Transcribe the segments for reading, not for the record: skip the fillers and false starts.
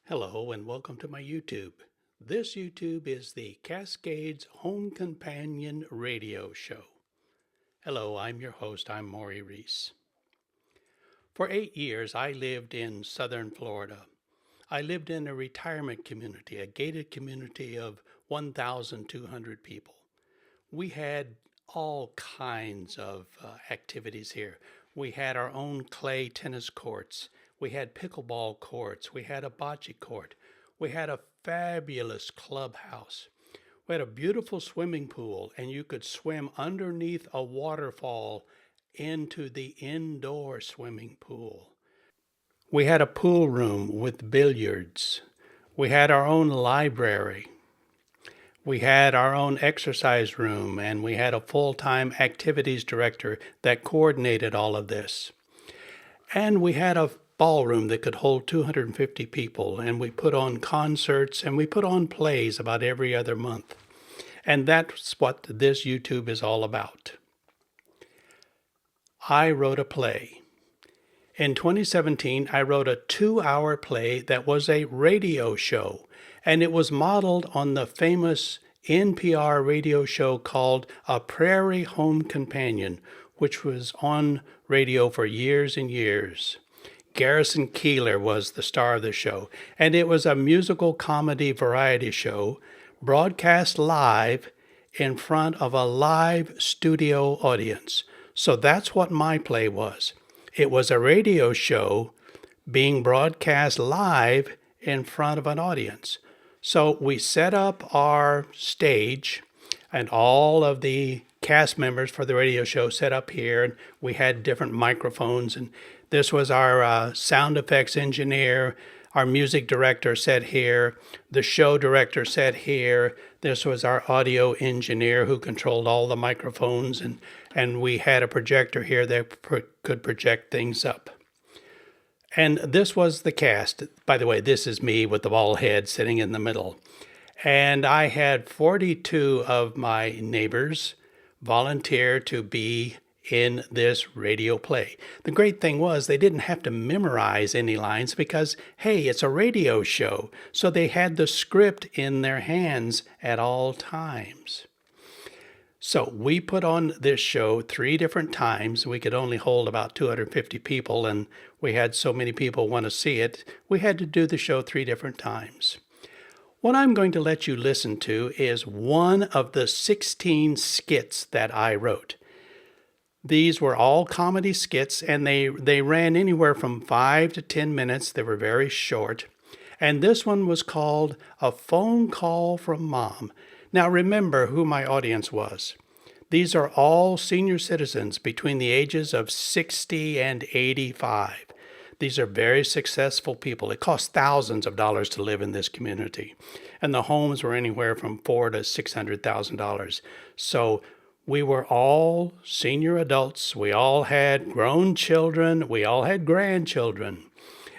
Hello and welcome to my YouTube. This YouTube is the Cascades Home Companion Radio Show. Hello, I'm your host. I'm Maury Reese. For 8 years, I lived in southern Florida. I lived in a retirement community, a gated community of 1,200 people. We had all kinds of activities here. We had our own clay tennis courts. We had pickleball courts. We had a bocce court. We had a fabulous clubhouse. We had a beautiful swimming pool, and you could swim underneath a waterfall into the indoor swimming pool. We had a pool room with billiards. We had our own library. We had our own exercise room, and we had a full-time activities director that coordinated all of this. And we had a ballroom that could hold 250 people, and we put on concerts and we put on plays about every other month. And that's what this YouTube is all about. I wrote a play. In 2017, I wrote a 2-hour play that was a radio show, and it was modeled on the famous NPR radio show called A Prairie Home Companion, which was on radio for years and years. Garrison Keillor was the star of the show, and it was a musical comedy variety show broadcast live in front of a live studio audience. So that's what my play was. It was a radio show being broadcast live in front of an audience. So we set up our stage, and all of the cast members for the radio show set up here, and we had different microphones, and this was our sound effects engineer. Our music director sat here. The show director sat here. This was our audio engineer who controlled all the microphones, and we had a projector here that could project things up. And this was the cast. By the way, this is me with the bald head sitting in the middle. And I had 42 of my neighbors volunteer to be in this radio play. The great thing was they didn't have to memorize any lines because, hey, it's a radio show. So they had the script in their hands at all times. So we put on this show 3 different times. We could only hold about 250 people, and we had so many people want to see it. We had to do the show 3 different times. What I'm going to let you listen to is one of the 16 skits that I wrote. These were all comedy skits, and they ran anywhere from 5 to 10 minutes. They were very short. And this one was called A Phone Call from Mom. Now remember who my audience was. These are all senior citizens between the ages of 60 and 85. These are very successful people. It costs thousands of dollars to live in this community. And the homes were anywhere from $400,000 to $600,000. So we were all senior adults. We all had grown children. We all had grandchildren.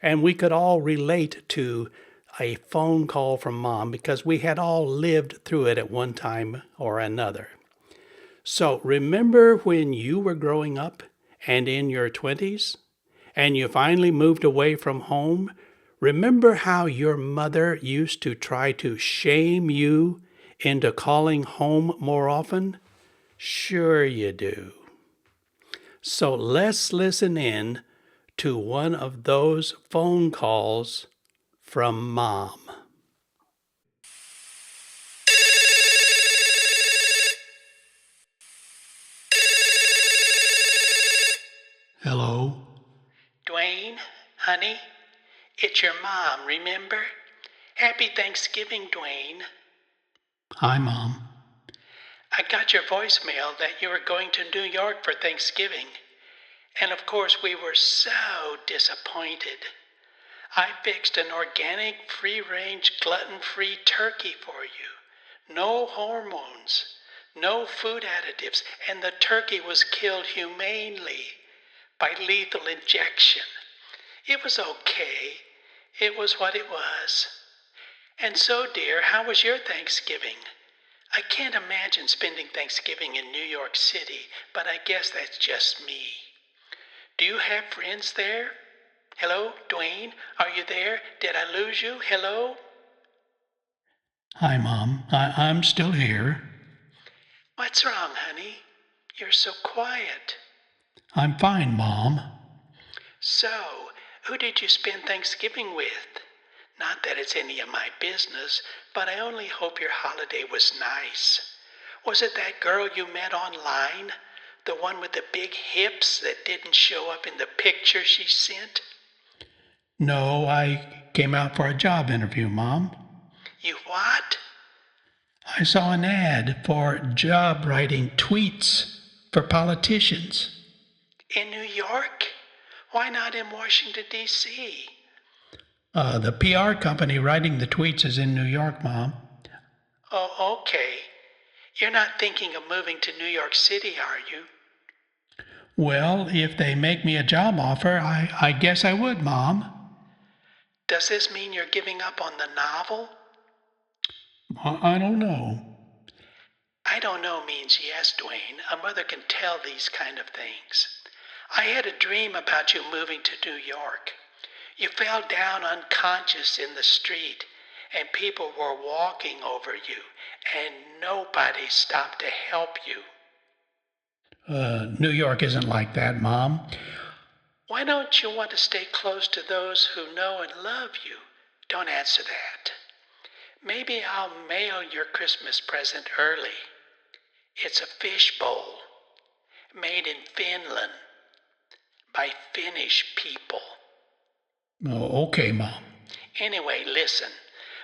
And we could all relate to a phone call from mom because we had all lived through it at one time or another. So remember when you were growing up and in your 20s and you finally moved away from home? Remember how your mother used to try to shame you into calling home more often? Sure you do. So let's listen in to one of those phone calls from Mom. Hello? Dwayne, honey, it's your mom, remember? Happy Thanksgiving, Dwayne. Hi, Mom. I got your voicemail that you were going to New York for Thanksgiving. And of course, we were so disappointed. I fixed an organic, free-range, gluten-free turkey for you. No hormones, no food additives, and the turkey was killed humanely by lethal injection. It was okay. It was what it was. And so, dear, how was your Thanksgiving? I can't imagine spending Thanksgiving in New York City, but I guess that's just me. Do you have friends there? Hello, Dwayne? Are you there? Did I lose you? Hello? Hi, Mom. I'm still here. What's wrong, honey? You're so quiet. I'm fine, Mom. So, who did you spend Thanksgiving with? Not that it's any of my business, but I only hope your holiday was nice. Was it that girl you met online? The one with the big hips that didn't show up in the picture she sent? No, I came out for a job interview, Mom. You what? I saw an ad for job writing tweets for politicians. In New York? Why not in Washington, D.C.? The PR company writing the tweets is in New York, Mom. Oh, okay. You're not thinking of moving to New York City, are you? Well, if they make me a job offer, I guess I would, Mom. Does this mean you're giving up on the novel? I don't know. I don't know means yes, Dwayne. A mother can tell these kind of things. I had a dream about you moving to New York. You fell down unconscious in the street, and people were walking over you, and nobody stopped to help you. New York isn't like that, Mom. Why don't you want to stay close to those who know and love you? Don't answer that. Maybe I'll mail your Christmas present early. It's a fish bowl made in Finland by Finnish people. Oh, okay, Mom. Anyway, listen.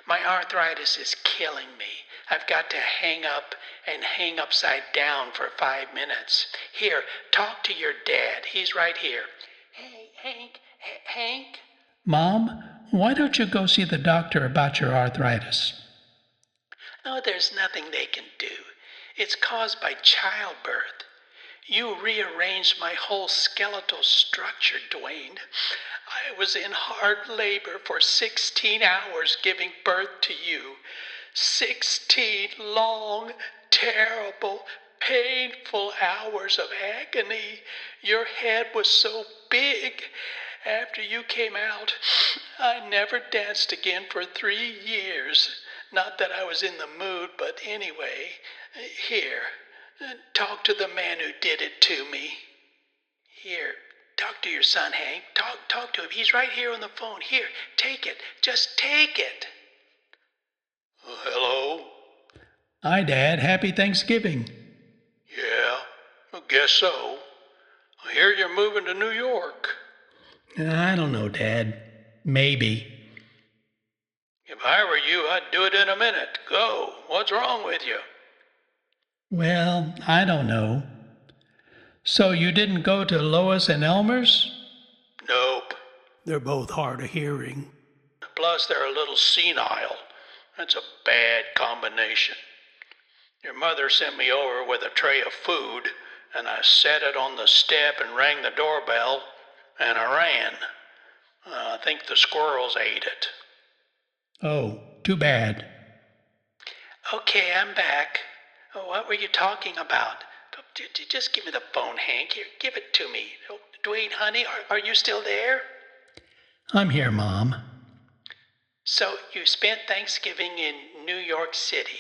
My arthritis is killing me. I've got to hang up and hang upside down for 5 minutes. Here, talk to your dad. He's right here. Hey, Hank? Mom, why don't you go see the doctor about your arthritis? No, there's nothing they can do. It's caused by childbirth. You rearranged my whole skeletal structure, Dwayne. I was in hard labor for 16 hours giving birth to you. 16 long, terrible, painful hours of agony. Your head was so big. After you came out, I never danced again for 3 years. Not that I was in the mood, but anyway, here, talk to the man who did it to me. Here, talk to your son, Hank. Talk to him. He's right here on the phone. Here, take it. Just take it. Hello? Hi, Dad. Happy Thanksgiving. Yeah, I guess so. I hear you're moving to New York. I don't know, Dad. Maybe. If I were you, I'd do it in a minute. Go. What's wrong with you? Well, I don't know. So you didn't go to Lois and Elmer's? Nope. They're both hard of hearing. Plus, they're a little senile. That's a bad combination. Your mother sent me over with a tray of food, and I set it on the step and rang the doorbell, and I ran. I think the squirrels ate it. Oh, too bad. Okay, I'm back. What were you talking about? Just give me the phone, Hank. Here, give it to me. Dwayne, honey, are you still there? I'm here, Mom. So you spent Thanksgiving in New York City.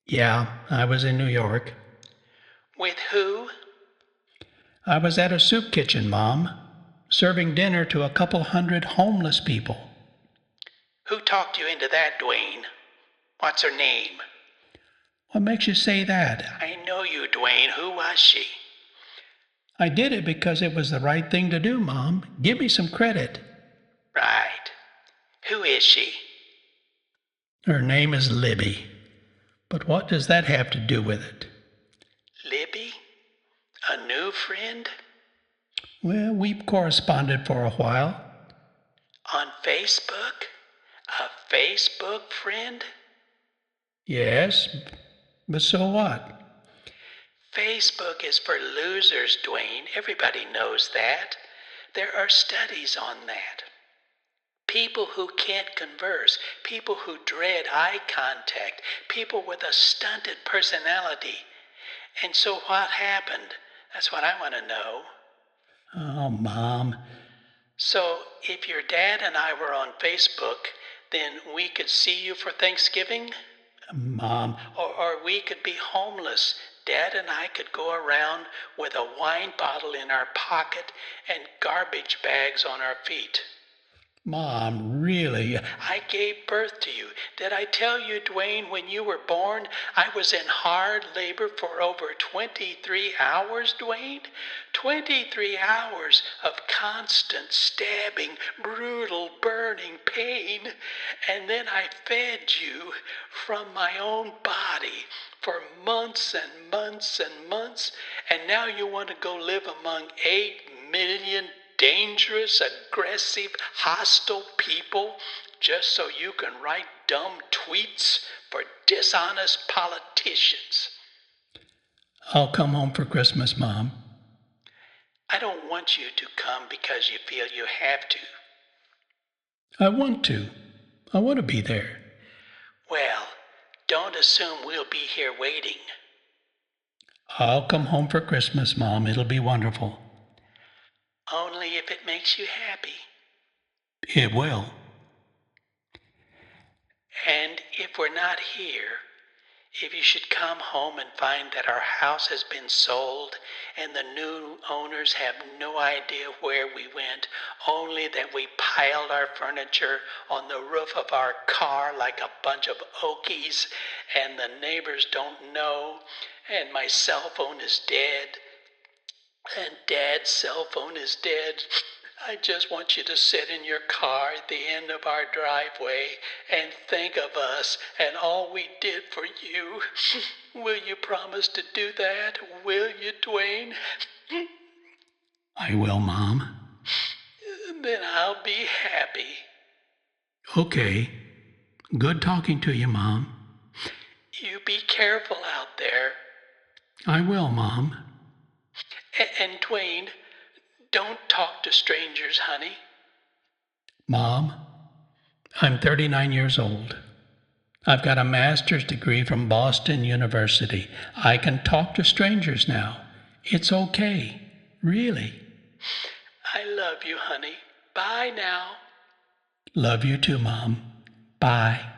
Yeah, I was in New York. With who? I was at a soup kitchen, Mom, serving dinner to a couple hundred homeless people. Who talked you into that, Dwayne? What's her name? What makes you say that? I know you, Dwayne. Who was she? I did it because it was the right thing to do, Mom. Give me some credit. Right. Who is she? Her name is Libby. But what does that have to do with it? Libby? A new friend? Well, we corresponded for a while. On Facebook? A Facebook friend? Yes, but so what? Facebook is for losers, Dwayne. Everybody knows that. There are studies on that. People who can't converse, people who dread eye contact, people with a stunted personality. And so what happened? That's what I want to know. Oh, Mom, So if your dad and I were on Facebook, then we could see you for Thanksgiving? Mom, Or we could be homeless. Dad and I could go around with a wine bottle in our pocket and garbage bags on our feet. Mom, really? I gave birth to you. Did I tell you, Dwayne, when you were born, I was in hard labor for over 23 hours, Dwayne? 23 hours of constant stabbing, brutal, burning pain. And then I fed you from my own body for months and months and months. And now you want to go live among 8 million dangerous, aggressive, hostile people just so you can write dumb tweets for dishonest politicians. I'll come home for Christmas, Mom. I don't want you to come because you feel you have to. I want to. I want to be there. Well, don't assume we'll be here waiting. I'll come home for Christmas, Mom. It'll be wonderful. Only if it makes you happy. It will. And if we're not here, if you should come home and find that our house has been sold and the new owners have no idea where we went, only that we piled our furniture on the roof of our car like a bunch of Okies, and the neighbors don't know, and my cell phone is dead, and Dad's cell phone is dead, I just want you to sit in your car at the end of our driveway and think of us and all we did for you. Will you promise to do that? Will you, Dwayne? I will, Mom. Then I'll be happy. Okay. Good talking to you, Mom. You be careful out there. I will, Mom. And Dwayne, don't talk to strangers, honey. Mom, I'm 39 years old. I've got a master's degree from Boston University. I can talk to strangers now. It's okay. Really. I love you, honey. Bye now. Love you too, Mom. Bye.